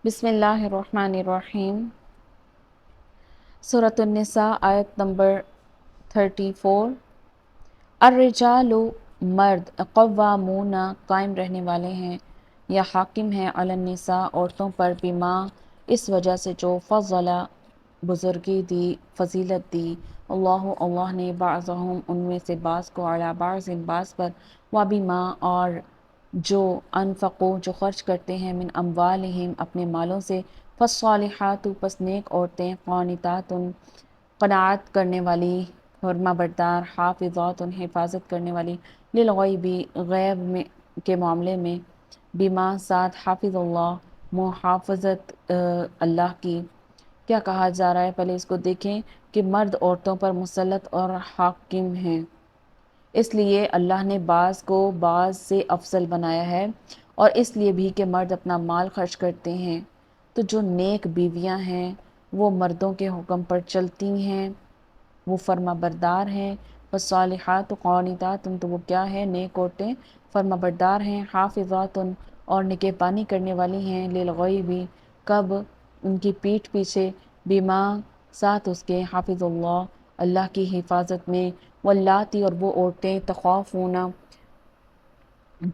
بسم اللہ الرحمن الرحیم۔ سورۃ النساء آیت نمبر 34۔ الرجال مرد قوامون قائم رہنے والے ہیں یا حاکم ہیں علی النساء عورتوں پر بما اس وجہ سے جو فضل بزرگی دی فضیلت دی اللہ نے بعضہم ان میں سے بعض کو علی بعض بعض پر وبما اور جو انفقو جو خرچ کرتے ہیں من اموالہم اپنے مالوں سے فالصالحات پس نیک عورتیں قانتات قناعت کرنے والی فرما بردار حافظات حفاظت کرنے والی للغیبی غیب میں کے معاملے میں بما ساتھ حافظ اللہ محافظت اللہ کی۔ کیا کہا جا رہا ہے پہلے اس کو دیکھیں کہ مرد عورتوں پر مسلط اور حاکم ہیں، اس لیے اللہ نے بعض کو بعض سے افضل بنایا ہے، اور اس لیے بھی کہ مرد اپنا مال خرچ کرتے ہیں۔ تو جو نیک بیویاں ہیں وہ مردوں کے حکم پر چلتی ہیں، وہ فرما بردار ہیں۔ فالصالحات قانتات تو وہ کیا ہے، نیک عورتیں فرما بردار ہیں، حافظات اور نگہبانی کرنے والی ہیں، للغیب کب ان کی پیٹھ پیچھے، بما ساتھ اس کے حافظ اللہ اللہ کی حفاظت میں، واللاتی اور وہ عورتیں تخافون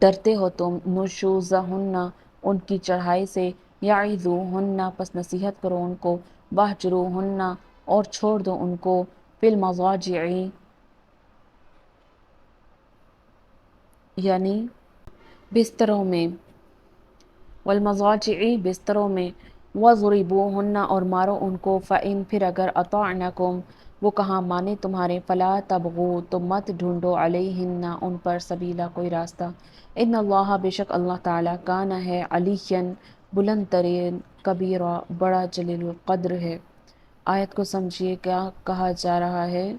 ڈرتے ہو تم نشوزہن ان کی چڑھائی سے، یعظوہن پس نصیحت کرو ان کو، واہجروہن اور چھوڑ دو ان کو، فی المضاجع یعنی بستروں میں، والمضاجع بستروں میں، وضربوہن اور مارو ان کو، فإن پھر اگر اطعنکم وہ کہاں مانے تمہارے، فلا تبغوا تو مت ڈھونڈو علیہن ان پر سبیلا کوئی راستہ، ان اللہ بے شک اللہ تعالیٰ کان ہے علیٰ بلند ترین کبیرہ بڑا جلیل القدر ہے۔ آیت کو سمجھیے کیا کہا جا رہا ہے۔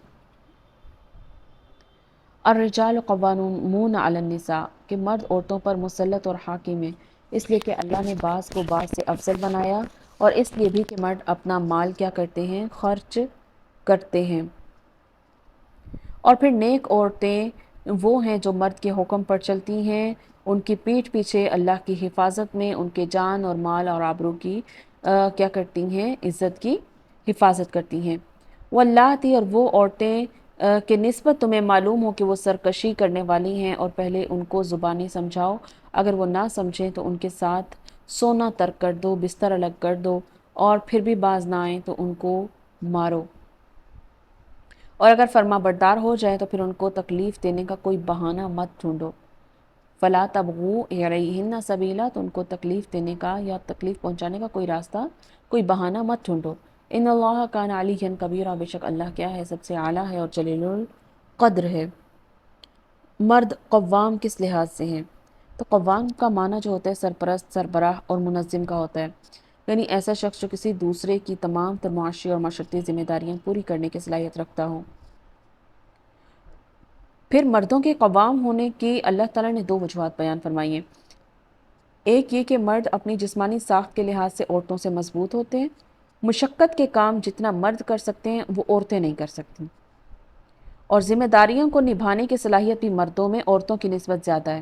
الرجال قوامون علی النساء کہ مرد عورتوں پر مسلط اور حاکم ہیں، اس لیے کہ اللہ نے بعض کو بعض سے افضل بنایا، اور اس لیے بھی کہ مرد اپنا مال کیا کرتے ہیں، خرچ کرتے ہیں۔ اور پھر نیک عورتیں وہ ہیں جو مرد کے حکم پر چلتی ہیں، ان کی پیٹھ پیچھے اللہ کی حفاظت میں ان کے جان اور مال اور آبرو کی کیا کرتی ہیں، عزت کی حفاظت کرتی ہیں۔ واللاتی اور وہ عورتیں کہ نسبت تمہیں معلوم ہو کہ وہ سرکشی کرنے والی ہیں، اور پہلے ان کو زبانی سمجھاؤ، اگر وہ نہ سمجھیں تو ان کے ساتھ سونا ترک کر دو، بستر الگ کر دو، اور پھر بھی باز نہ آئیں تو ان کو مارو، اور اگر فرما بردار ہو جائے تو پھر ان کو تکلیف دینے کا کوئی بہانہ مت ڈھونڈو۔ فلا تبغوا علیہن سبیلا تو ان کو تکلیف دینے کا یا تکلیف پہنچانے کا کوئی راستہ، کوئی بہانہ مت ڈھونڈو۔ ان اللہ کان علیٰ کبیرہ بے شک اللہ کیا ہے، سب سے اعلیٰ ہے اور جلیل القدر ہے۔ مرد قوام کس لحاظ سے ہیں؟ تو قوام کا معنی جو ہوتا ہے سرپرست، سربراہ اور منظم کا ہوتا ہے، یعنی ایسا شخص جو کسی دوسرے کی تمام تر معاشی اور معاشرتی ذمہ داریاں پوری کرنے کی صلاحیت رکھتا ہو۔ پھر مردوں کے قوام ہونے کی اللہ تعالیٰ نے دو وجوہات بیان فرمائی ہیں۔ ایک یہ کہ مرد اپنی جسمانی ساخت کے لحاظ سے عورتوں سے مضبوط ہوتے ہیں، مشقت کے کام جتنا مرد کر سکتے ہیں وہ عورتیں نہیں کر سکتی، اور ذمہ داریوں کو نبھانے کی صلاحیت بھی مردوں میں عورتوں کی نسبت زیادہ ہے۔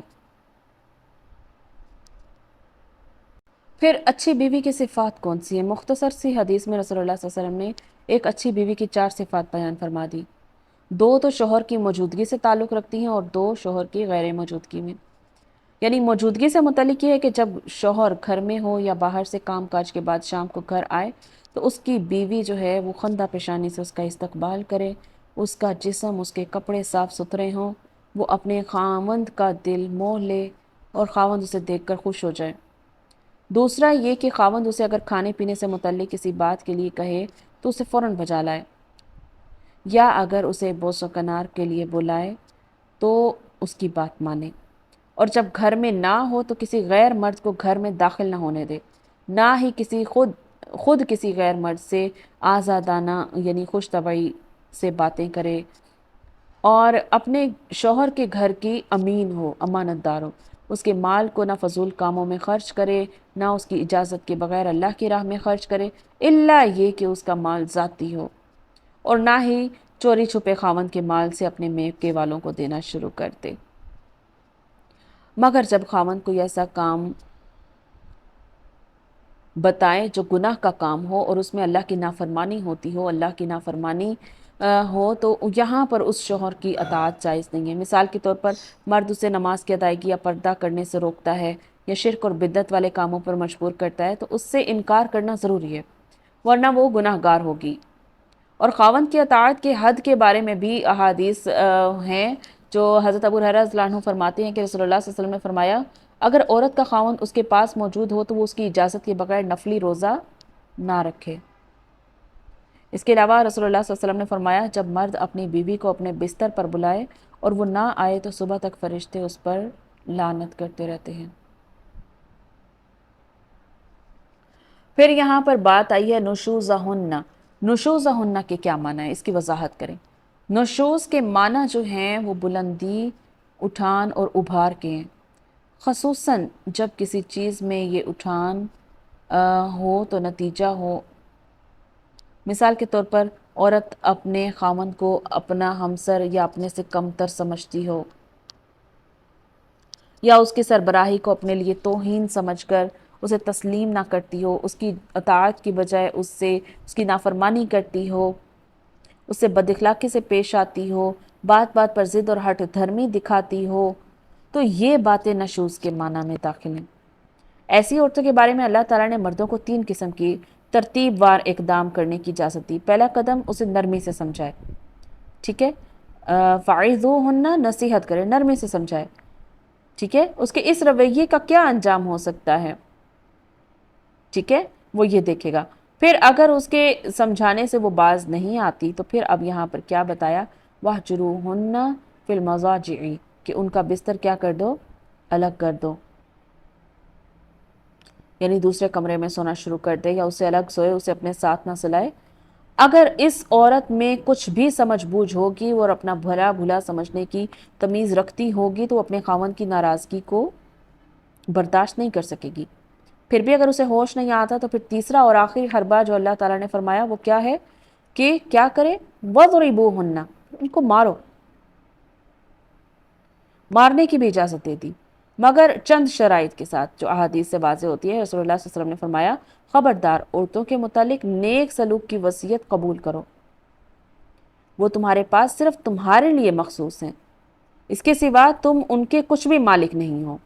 پھر اچھی بیوی کی صفات کون سی ہیں؟ مختصر سی حدیث میں رسول اللہ صلی اللہ علیہ وسلم نے ایک اچھی بیوی کی 4 صفات بیان فرما دی۔ 2 تو شوہر کی موجودگی سے تعلق رکھتی ہیں، اور 2 شوہر کی غیر موجودگی میں۔ یعنی موجودگی سے متعلق یہ ہے کہ جب شوہر گھر میں ہو یا باہر سے کام کاج کے بعد شام کو گھر آئے تو اس کی بیوی جو ہے وہ خندہ پیشانی سے اس کا استقبال کرے، اس کا جسم، اس کے کپڑے صاف ستھرے ہوں، وہ اپنے خاوند کا دل موہ لے اور خاوند اسے دیکھ کر خوش ہو جائے۔ دوسرا یہ کہ خاوند اسے اگر کھانے پینے سے متعلق کسی بات کے لیے کہے تو اسے فوراً بجا لائے، یا اگر اسے بوس و کنار کے لیے بلائے تو اس کی بات مانے، اور جب گھر میں نہ ہو تو کسی غیر مرد کو گھر میں داخل نہ ہونے دے، نہ ہی خود کسی غیر مرد سے آزادانہ یعنی خوش طبعی سے باتیں کرے، اور اپنے شوہر کے گھر کی امین ہو، امانت دار ہو، اس کے مال کو نہ فضول کاموں میں خرچ کرے، نہ اس کی اجازت کے بغیر اللہ کی راہ میں خرچ کرے، الا یہ کہ اس کا مال ذاتی ہو، اور نہ ہی چوری چھپے خاوند کے مال سے اپنے میکے والوں کو دینا شروع کر دے، مگر جب خاوند کوئی ایسا کام بتائیں جو گناہ کا کام ہو اور اس میں اللہ کی نافرمانی ہوتی ہو، اللہ کی نافرمانی ہو، تو یہاں پر اس شوہر کی اطاعت جائز نہیں ہے۔ مثال کے طور پر مرد اسے نماز کی ادائیگی یا پردہ کرنے سے روکتا ہے یا شرک اور بدعت والے کاموں پر مجبور کرتا ہے تو اس سے انکار کرنا ضروری ہے، ورنہ وہ گناہ گار ہوگی۔ اور خاوند کی اطاعت کے حد کے بارے میں بھی احادیث ہیں، جو حضرت ابو ہریرہ رضی اللہ عنہ فرماتے ہیں کہ رسول اللہ صلی اللہ علیہ وسلم نے فرمایا اگر عورت کا خاوند اس کے پاس موجود ہو تو وہ اس کی اجازت کے بغیر نفلی روزہ نہ رکھے۔ اس کے علاوہ رسول اللہ صلی اللہ علیہ وسلم نے فرمایا جب مرد اپنی بیوی کو اپنے بستر پر بلائے اور وہ نہ آئے تو صبح تک فرشتے اس پر لعنت کرتے رہتے ہیں۔ پھر یہاں پر بات آئی ہے نشوزہن۔ نشوزہن کے کیا معنی ہے، اس کی وضاحت کریں۔ نشوز کے معنی جو ہیں وہ بلندی، اٹھان اور ابھار کے ہیں، خصوصاً جب کسی چیز میں یہ اٹھان ہو تو نتیجہ ہو۔ مثال کے طور پر عورت اپنے خاوند کو اپنا ہمسر یا اپنے سے کم تر سمجھتی ہو، یا اس کی سربراہی کو اپنے لیے توہین سمجھ کر اسے تسلیم نہ کرتی ہو، اس کی اطاعت کی بجائے اس کی نافرمانی کرتی ہو، اس سے بد اخلاقی سے پیش آتی ہو، بات بات پر ضد اور ہٹ دھرمی دکھاتی ہو، تو یہ باتیں نشوز کے معنی میں داخل ہیں۔ ایسی عورتوں کے بارے میں اللہ تعالیٰ نے مردوں کو 3 قسم کی ترتیب وار اقدام کرنے کی اجازت دی۔ پہلا قدم اسے نرمی سے سمجھائے، ٹھیک ہے، فَعِظُوهُنَّ، نصیحت کرے، نرمی سے سمجھائے، ٹھیک ہے، اس کے اس رویے کا کیا انجام ہو سکتا ہے، ٹھیک ہے، وہ یہ دیکھے گا۔ پھر اگر اس کے سمجھانے سے وہ باز نہیں آتی تو پھر اب یہاں پر کیا بتایا، وَاهْجُرُوهُنَّ فِي الْمَضَاجِعِ، کہ ان کا بستر کیا کر دو، الگ کر دو، یعنی دوسرے کمرے میں سونا شروع کر دے یا اسے الگ سوئے، اسے اپنے ساتھ نہ سلائے۔ اگر اس عورت میں کچھ بھی سمجھ بوجھ ہوگی اور اپنا بھلا بھلا سمجھنے کی تمیز رکھتی ہوگی تو وہ اپنے خاوند کی ناراضگی کو برداشت نہیں کر سکے گی۔ پھر بھی اگر اسے ہوش نہیں آتا تو پھر تیسرا اور آخری حربہ جو اللہ تعالیٰ نے فرمایا وہ کیا ہے کہ کیا کرے، وَضْرِبُوهُنَّ، ان کو مارو، مارنے کی بھی اجازت دے دی، مگر چند شرائط کے ساتھ جو احادیث سے واضح ہوتی ہے۔ رسول اللہ صلی اللہ علیہ وسلم نے فرمایا خبردار عورتوں کے متعلق نیک سلوک کی وصیت قبول کرو، وہ تمہارے پاس صرف تمہارے لیے مخصوص ہیں، اس کے سوا تم ان کے کچھ بھی مالک نہیں ہو،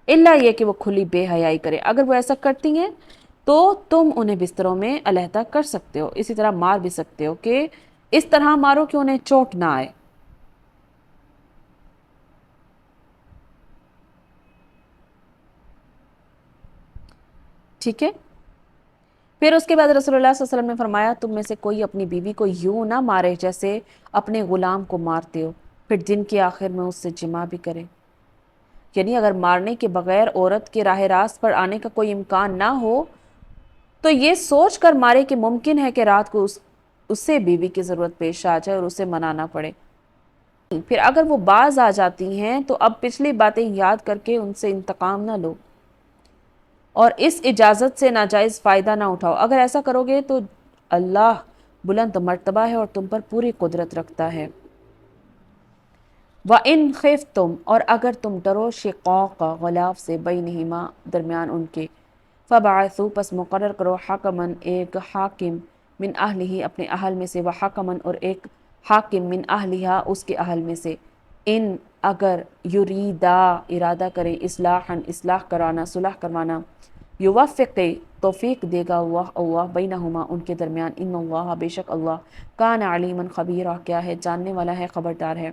الا یہ کہ وہ کھلی بے حیائی کرے۔ اگر وہ ایسا کرتی ہیں تو تم انہیں بستروں میں علیحدہ کر سکتے ہو، اسی طرح مار بھی سکتے ہو کہ اس طرح مارو کہ انہیں چوٹ نہ آئے۔ ٹھیک ہے، پھر اس کے بعد رسول اللہ صلی اللہ علیہ وسلم نے فرمایا تم میں سے کوئی اپنی بیوی کو یوں نہ مارے جیسے اپنے غلام کو مارتے ہو، پھر دن کے آخر میں اس سے جمع بھی کرے۔ یعنی اگر مارنے کے بغیر عورت کے راہ راست پر آنے کا کوئی امکان نہ ہو تو یہ سوچ کر مارے کہ ممکن ہے کہ رات کو اس سے بیوی کی ضرورت پیش آ جائے اور اسے منانا پڑے۔ پھر اگر وہ باز آ جاتی ہیں تو اب پچھلی باتیں یاد کر کے ان سے انتقام نہ لو اور اس اجازت سے ناجائز فائدہ نہ اٹھاؤ، اگر ایسا کرو گے تو اللہ بلند مرتبہ ہے اور تم پر پوری قدرت رکھتا ہے۔ وَإِنْ خِفْتُمْ، اور اگر تم ڈرو شقاق غلاف سے بینہما، درمیان ان کے، فَبَعَثُوا، پس مقرر کرو حکماً، ایک حاکم، من اہلہ، اپنے اہل میں سے، وحکماً، اور ایک حاکم من اہلہا، اس کے اہل میں سے، ان اگر یریدا، ارادہ کریں، اصلاحاً، اصلاح کرانا، صلح کروانا، یوفق، توفیق دے گا اللہ بینہما، ان کے درمیان، ان اللہ، بے شک اللہ، کان علیماً خبیرہ، کیا ہے، جاننے والا ہے، خبردار ہے۔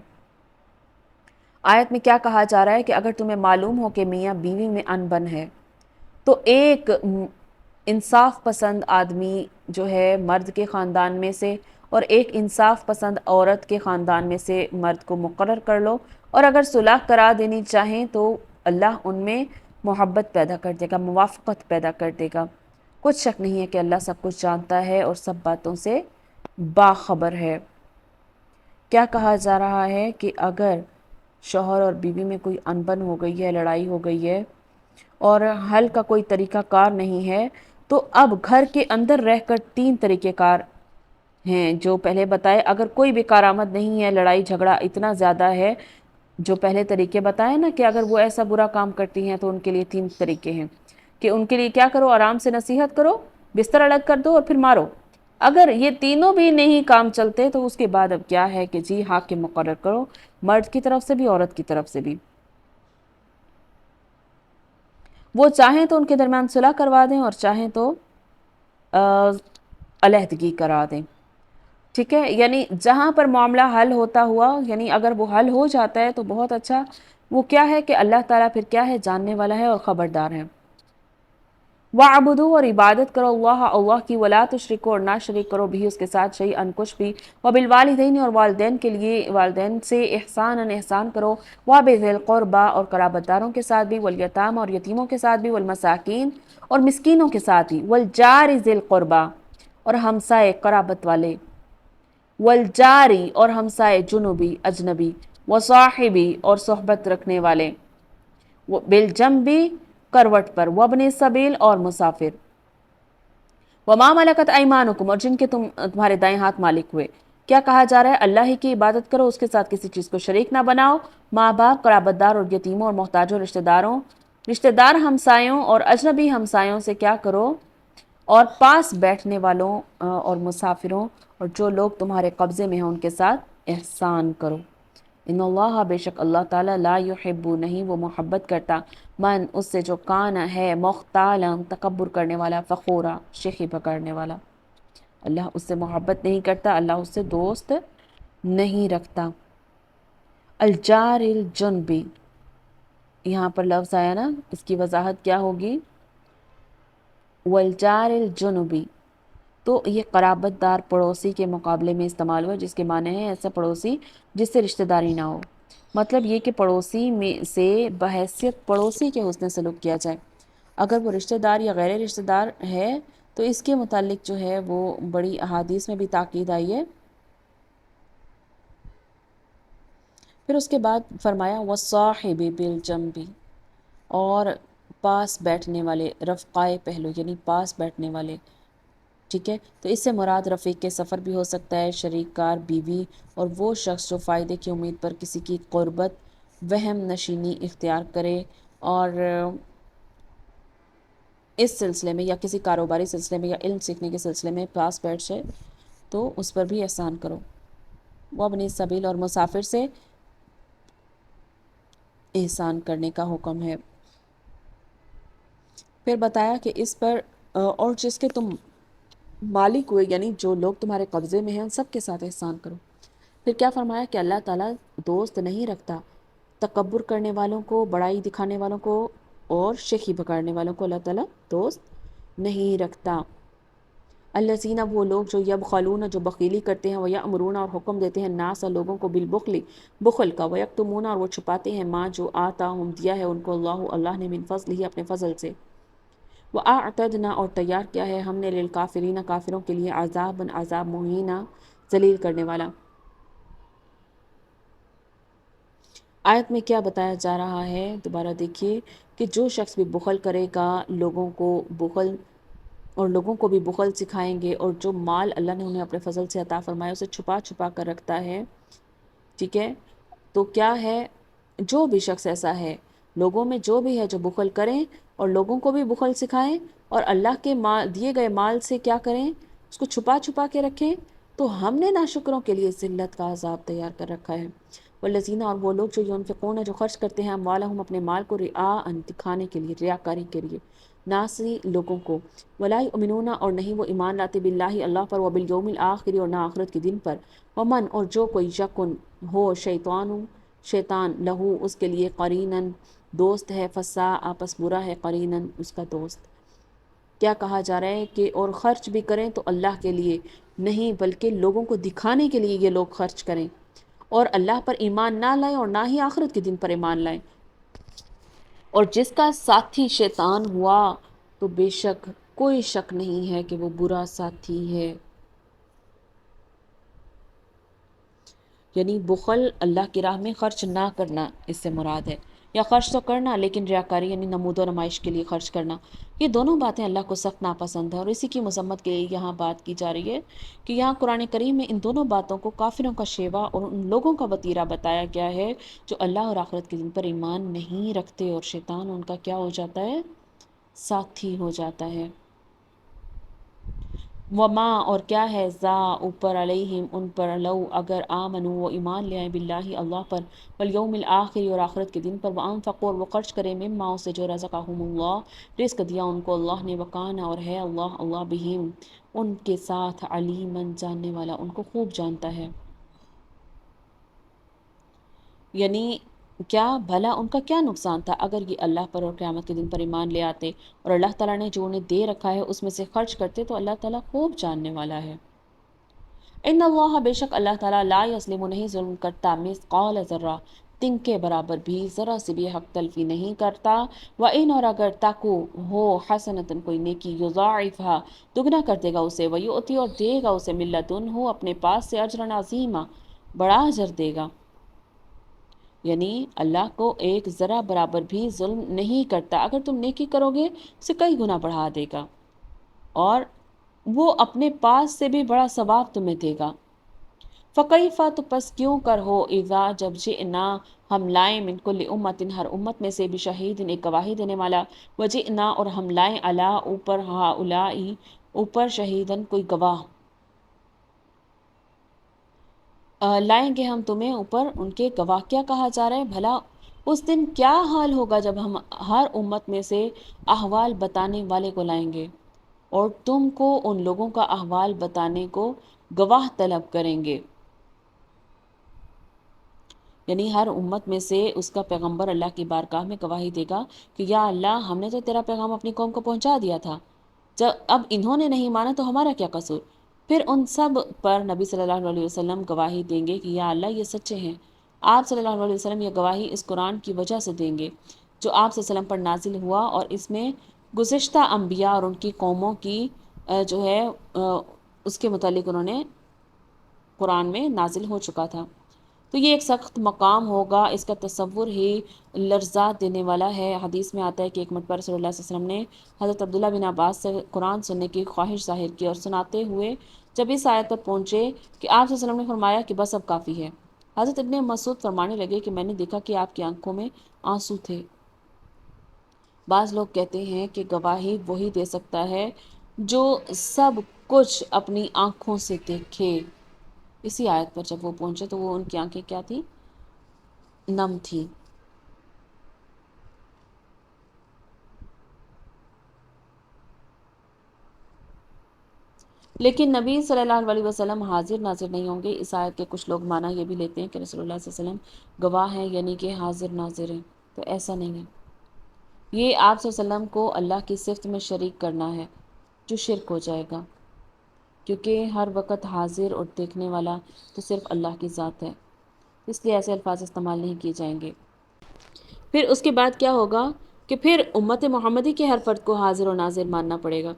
آیت میں کیا کہا جا رہا ہے کہ اگر تمہیں معلوم ہو کہ میاں بیوی میں انبن ہے تو ایک انصاف پسند آدمی جو ہے مرد کے خاندان میں سے اور ایک انصاف پسند عورت کے خاندان میں سے مرد کو مقرر کر لو، اور اگر صلح کرا دینی چاہیں تو اللہ ان میں محبت پیدا کر دے گا، موافقت پیدا کر دے گا۔ کچھ شک نہیں ہے کہ اللہ سب کچھ جانتا ہے اور سب باتوں سے باخبر ہے۔ کیا کہا جا رہا ہے کہ اگر شوہر اور بیوی میں کوئی انبن ہو گئی ہے، لڑائی ہو گئی ہے اور حل کا کوئی طریقہ کار نہیں ہے تو اب گھر کے اندر رہ کر 3 طریقہ کار ہیں جو پہلے بتائے۔ اگر کوئی بھی کارآمد نہیں ہے، لڑائی جھگڑا اتنا زیادہ ہے، جو پہلے طریقے بتائے نا کہ اگر وہ ایسا برا کام کرتی ہیں تو ان کے لیے 3 طریقے ہیں۔ کہ ان کے لیے کیا کرو، آرام سے نصیحت کرو، بستر الگ کر دو اور پھر مارو۔ اگر یہ تینوں بھی نہیں کام چلتے تو اس کے بعد اب کیا ہے کہ جی حاکم مقرر کرو، مرد کی طرف سے بھی عورت کی طرف سے بھی۔ وہ چاہیں تو ان کے درمیان صلح کروا دیں اور چاہیں تو علیحدگی کرا دیں، ٹھیک ہے۔ یعنی جہاں پر معاملہ حل ہوتا ہوا، یعنی اگر وہ حل ہو جاتا ہے تو بہت اچھا، وہ کیا ہے کہ اللہ تعالیٰ پھر کیا ہے، جاننے والا ہے اور خبردار ہے۔ وَعْبُدُوا، اور عبادت کرو، اللہ کی، وَلَا تُشْرِكُوا، اور نہ شریک کرو بھی اس کے ساتھ شیئاً کچھ بھی، وَبِالْوَالِدَيْنِ، اور والدین کے لیے، والدین سے احساناً احسان کرو، وَبِذِي الْقُرْبَى، اور قرابت داروں کے ساتھ بھی، وَالْيَتَامَى، اور یتیموں کے ساتھ بھی، وَالْمَسَاكِينِ، اور مسکینوں کے ساتھ بھی، وَالْجَارِ ذِي الْقُرْبَى، اور ہمسائے قرابت والے، والجاری، اور ہمسائے جنوبی اجنبی، وصاحبی، اور صحبت رکھنے والے، بالجنبی، کروٹ پر، وابن السبیل، اور مسافر، وما ملکت ایمانکم، اور جن کے تمہارے دائیں ہاتھ مالک ہوئے۔ کیا کہا جا رہا ہے؟ اللہ ہی کی عبادت کرو، اس کے ساتھ کسی چیز کو شریک نہ بناؤ، ماں باپ، قرابت دار اور یتیموں اور محتاجوں، رشتہ دار ہمسایوں اور اجنبی ہمسایوں سے کیا کرو، اور پاس بیٹھنے والوں اور مسافروں اور جو لوگ تمہارے قبضے میں ہیں ان کے ساتھ احسان کرو۔ ان اللہ، بے شک اللہ تعالیٰ، لا یحب، نہیں وہ محبت کرتا، من، اس سے جو کان ہے، مختالا، تکبر کرنے والا، فخورا، شیخی پکڑنے والا۔ اللہ اس سے محبت نہیں کرتا، اللہ اس سے دوست نہیں رکھتا۔ الجار الجنبی، یہاں پر لفظ آیا نا، اس کی وضاحت کیا ہوگی؟ والجار الجنبی، تو یہ قرابت دار پڑوسی کے مقابلے میں استعمال ہوا، جس کے معنی ہے ایسا پڑوسی جس سے رشتہ داری نہ ہو، مطلب یہ کہ پڑوسی میں سے بحیثیت پڑوسی کے حسن سلوک کیا جائے۔ اگر وہ رشتہ دار یا غیر رشتہ دار ہے تو اس کے متعلق جو ہے وہ بڑی احادیث میں بھی تاکید آئی ہے۔ پھر اس کے بعد فرمایا وَالصَّاحِبِ بِالْجَنبِ، اور پاس بیٹھنے والے، رفقائے پہلو، یعنی پاس بیٹھنے والے، ٹھیک ہے۔ تو اس سے مراد رفیق کے سفر بھی ہو سکتا ہے، شریک کار، بیوی، اور وہ شخص جو فائدے کی امید پر کسی کی قربت، وہم نشینی اختیار کرے اور اس سلسلے میں یا کسی کاروباری سلسلے میں یا علم سیکھنے کے سلسلے میں پاس بیٹھ جائے تو اس پر بھی احسان کرو۔ وہ اپنی سبیل، اور مسافر سے احسان کرنے کا حکم ہے۔ پھر بتایا کہ اس پر اور جس کے تم مالک ہوئے، یعنی جو لوگ تمہارے قبضے میں ہیں، ان سب کے ساتھ احسان کرو۔ پھر کیا فرمایا کہ اللہ تعالیٰ دوست نہیں رکھتا تکبر کرنے والوں کو، بڑائی دکھانے والوں کو اور شیخی پکڑنے والوں کو، اللہ تعالیٰ دوست نہیں رکھتا۔ الذین، وہ لوگ جو یبخلون، جو بخیلی کرتے ہیں، ویأمرون، اور حکم دیتے ہیں، الناس، لوگوں کو، بالبخل، بخل کا، ویکتمون، اور وہ چھپاتے ہیں، ما، جو آتاہم، دیا ہے ان کو، اللہ نے، من فضلہ، اپنے فضل سے، وَأَعْتَدْنَا، اور تیار کیا ہے ہم نے، للکافرین، کافروں کے لیے، عذاباً، عذاب، مہینہ، ذلیل کرنے والا۔ آیت میں کیا بتایا جا رہا ہے؟ دوبارہ دیکھیے کہ جو شخص بھی بخل کرے گا، لوگوں کو بخل اور لوگوں کو بھی بخل سکھائیں گے، اور جو مال اللہ نے انہیں اپنے فضل سے عطا فرمایا اسے چھپا چھپا کر رکھتا ہے، ٹھیک ہے، تو کیا ہے، جو بھی شخص ایسا ہے، لوگوں میں جو بھی ہے جو بخل کریں اور لوگوں کو بھی بخل سکھائیں اور اللہ کے دیے گئے مال سے کیا کریں، اس کو چھپا چھپا کے رکھیں، تو ہم نے ناشکروں کے لیے ذلت کا عذاب تیار کر رکھا ہے۔ والذین، اور وہ لوگ جو ينفقون، جو خرچ کرتے ہیں، اموالہم، اپنے مال کو، رعاء، دکھانے کے لیے، ریاکاری کے لیے، ناسی، لوگوں کو، ولا یؤمنون، اور نہیں وہ ایمان لاتے، باللہ، اللہ پر، وبالیوم الآخر، اور نہ آخرت کے دن پر، ومن، اور جو کوئی، یکن، ہو، شیطان، لہو، اس کے لیے، قریناً، دوست ہے، فساء، آپس برا ہے، قریناً، اس کا دوست۔ کیا کہا جا رہا ہے کہ اور خرچ بھی کریں تو اللہ کے لیے نہیں بلکہ لوگوں کو دکھانے کے لیے یہ لوگ خرچ کریں، اور اللہ پر ایمان نہ لائیں اور نہ ہی آخرت کے دن پر ایمان لائیں، اور جس کا ساتھی شیطان ہوا تو بے شک کوئی شک نہیں ہے کہ وہ برا ساتھی ہے۔ یعنی بخل، اللہ کی راہ میں خرچ نہ کرنا اس سے مراد ہے، یا خرچ تو کرنا لیکن ریاکاری، یعنی نمود و نمائش کے لیے خرچ کرنا، یہ دونوں باتیں اللہ کو سخت ناپسند ہیں، اور اسی کی مذمت کے لیے یہاں بات کی جا رہی ہے کہ یہاں قرآن کریم میں ان دونوں باتوں کو کافروں کا شیوا اور ان لوگوں کا وتیرہ بتایا گیا ہے جو اللہ اور آخرت کے دن پر ایمان نہیں رکھتے، اور شیطان ان کا کیا ہو جاتا ہے، ساتھی ہو جاتا ہے۔ وما اور کیا ہے ذا اوپر علیہم ان پر لو اگر آمنو وہ ایمان لے آئیں باللہ اللہ پر والیوم الآخر اور آخرت کے دن پر وانفقوا اور وہ خرچ کرے مما سے جو رزقہم اللہ رزق دیا ان کو اللہ نے وکانا اور ہے اللہ بہم ان کے ساتھ علیمن جاننے والا ان کو خوب جانتا ہے۔ یعنی کیا بھلا ان کا کیا نقصان تھا اگر یہ اللہ پر اور قیامت کے دن پر ایمان لے آتے اور اللہ تعالیٰ نے جو انہیں دے رکھا ہے اس میں سے خرچ کرتے تو اللہ تعالیٰ خوب جاننے والا ہے۔ ان اللہ بے شک اللہ تعالیٰ لا یظلم نہیں ظلم کرتا مثقال ذرہ تنک کے برابر بھی ذرا سے بھی حق تلفی نہیں کرتا۔ وَإِنْ اور اگر تاکو ہو حسنتن کوئی نیکی یضاعفہا دگنا کر دے گا اسے ویؤتی اور دے گا اسے ملتن ہو اپنے پاس سے اجرا عظیما بڑا اجر دے گا۔ یعنی اللہ کو ایک ذرا برابر بھی ظلم نہیں کرتا، اگر تم نیکی کرو گے اسے کئی گنا بڑھا دے گا اور وہ اپنے پاس سے بھی بڑا ثواب تمہیں دے گا۔ فَكَيْفَ تو پس کیوں کر ہو اذا جب جئنا ہم لائیں من کل امت ہر امت میں سے بھی شہید ایک گواہی دینے والا وجئنا اور ہم لائیں علی اوپر ہؤلائی اوپر شہیدن کوئی گواہ لائیں گے ہم تمہیں اوپر ان کے گواہ۔ کیا کہا جا رہا ہے بھلا اس دن کیا حال ہوگا جب ہم ہر امت میں سے احوال بتانے والے کو لائیں گے اور تم کو ان لوگوں کا احوال بتانے کو گواہ طلب کریں گے۔ یعنی ہر امت میں سے اس کا پیغمبر اللہ کی بارگاہ میں گواہی دے گا کہ یا اللہ ہم نے تو تیرا پیغام اپنی قوم کو پہنچا دیا تھا، جب اب انہوں نے نہیں مانا تو ہمارا کیا قصور۔ پھر ان سب پر نبی صلی اللہ علیہ وسلم گواہی دیں گے کہ یا اللہ یہ سچے ہیں۔ آپ صلی اللہ علیہ وسلم یہ گواہی اس قرآن کی وجہ سے دیں گے جو آپ صلی اللہ علیہ وسلم پر نازل ہوا اور اس میں گزشتہ انبیاء اور ان کی قوموں کی جو ہے اس کے متعلق انہوں نے قرآن میں نازل ہو چکا تھا۔ تو یہ ایک سخت مقام ہوگا، اس کا تصور ہی لرزات دینے والا ہے۔ حدیث میں آتا ہے کہ ایک مرتبہ رسول اللہ صلی اللہ علیہ وسلم نے حضرت عبداللہ بن عباس سے قرآن سننے کی خواہش ظاہر کی اور سناتے ہوئے جب اس آیت پر پہنچے کہ آپ صلی اللہ علیہ وسلم نے فرمایا کہ بس اب کافی ہے۔ حضرت ابن مسعود فرمانے لگے کہ میں نے دیکھا کہ آپ کی آنکھوں میں آنسو تھے۔ بعض لوگ کہتے ہیں کہ گواہی وہی دے سکتا ہے جو سب کچھ اپنی آنکھوں سے دیکھے۔ اسی آیت پر جب وہ پہنچے تو وہ ان کی آنکھیں کیا تھی؟ نم تھی۔ لیکن نبی صلی اللہ علیہ وسلم حاضر ناظر نہیں ہوں گے۔ اس آیت کے کچھ لوگ معنی یہ بھی لیتے ہیں کہ رسول اللہ صلی اللہ علیہ وسلم گواہ ہیں یعنی کہ حاضر ناظر ہیں، تو ایسا نہیں ہے۔ یہ آپ صلی اللہ علیہ وسلم کو اللہ کی صفت میں شریک کرنا ہے جو شرک ہو جائے گا، کیونکہ ہر وقت حاضر اور دیکھنے والا تو صرف اللہ کی ذات ہے، اس لیے ایسے الفاظ استعمال نہیں کیے جائیں گے۔ پھر اس کے بعد کیا ہوگا کہ پھر امت محمدی کے ہر فرد کو حاضر و ناظر ماننا پڑے گا،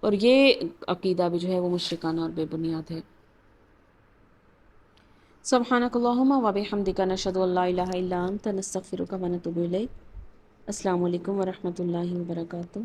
اور یہ عقیدہ بھی جو ہے وہ مشرکانہ اور بے بنیاد ہے۔ سبحانک اللہم و بحمدک نشہد ان لا الہ الا انت نستغفرک و نتوب الیک۔ السلام علیکم ورحمۃ اللہ وبرکاتہ۔